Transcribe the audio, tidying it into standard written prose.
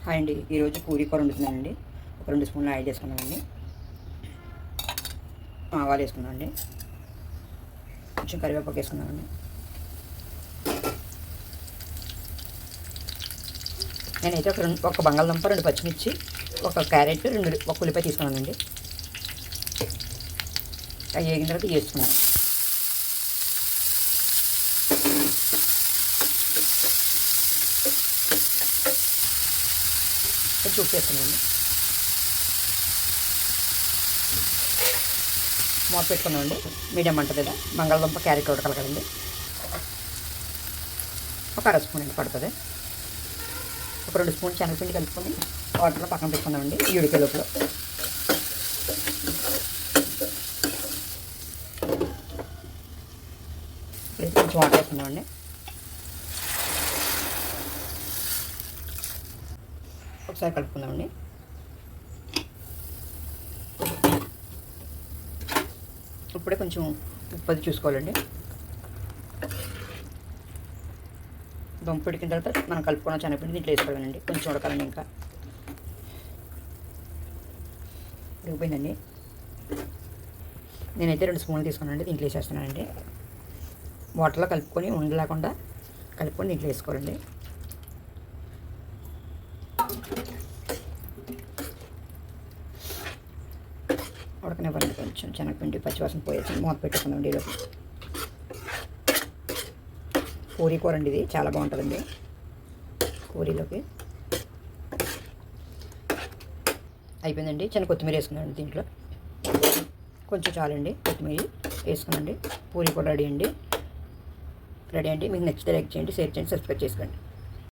Hi అండి, ఈరోజు పూరీ కూర వండుతున్నానండి. ఒక 2 స్పూన్లు ఆయిల్ వేసుకున్నామండి. ఆవాలు వేసుకున్నామండి. కొంచెం కరివేపాకు వేసుకున్నామండి. నేనైతే ఒక బంగాళదుంప, 2 పచ్చిమిర్చి, ఒక క్యారెట్, ఒక ఉల్లిపాయ తీసుకున్నానండి. అవి వేగిన తర్వాత వేసుకున్నాను. కొంచెం ఉప్పు వేసుకున్నాను. మూత పెట్టుకున్నామండి. మీడియం మంట మీద బంగాళదుంప, క్యారెట్ ఉడకాలి కదండి. ఒక అర స్పూన్ అండి పడుతుంది. ఒక 2 స్పూన్ శనగపిండి కలుపుకొని వాటర్లో పక్కన పెట్టుకున్నామండి. ఈ ఉడికే లోపల కొంచెం వాటర్ వేసుకున్నామండి. ఒకసారి కలుపుకుందామండి. ఇప్పుడే కొంచెం ఉప్పు అది చూసుకోవాలండి. దుంప ఉడికిన తర్వాత మనం కలుపుకున్న శనగపిండి దీంట్లో వేసుకోవాలండి. కొంచెం ఉడకాలండి. ఇంకా ఉడికిపోయిందండి. నేనైతే 2 స్పూన్లు తీసుకున్నానండి. దీంట్లో వేసేస్తున్నానండి. వాటర్లో కలుపుకొని ఉండలేకుండా కలుపుకొని దీంట్లో వేసుకోవాలండి. ఉడకనివ్వండి. కొంచెం శనగపిండి పచ్చివాసన పోయేసి మూత పెట్టుకుందాం. ఈరోజు పూరీ కూర అండి, ఇది చాలా బాగుంటుందండి పూరీలోకి. అయిపోయిందండి. చిన్న కొత్తిమీర వేసుకున్నాండి. దీంట్లో కొంచెం చాలండి. కొత్తిమీర వేసుకున్నాండి. పూరీ కూర రెడీ అండి. మీకు నచ్చితే లైక్ చేయండి, షేర్ చేయండి, సబ్స్క్రైబ్ చేసుకోండి.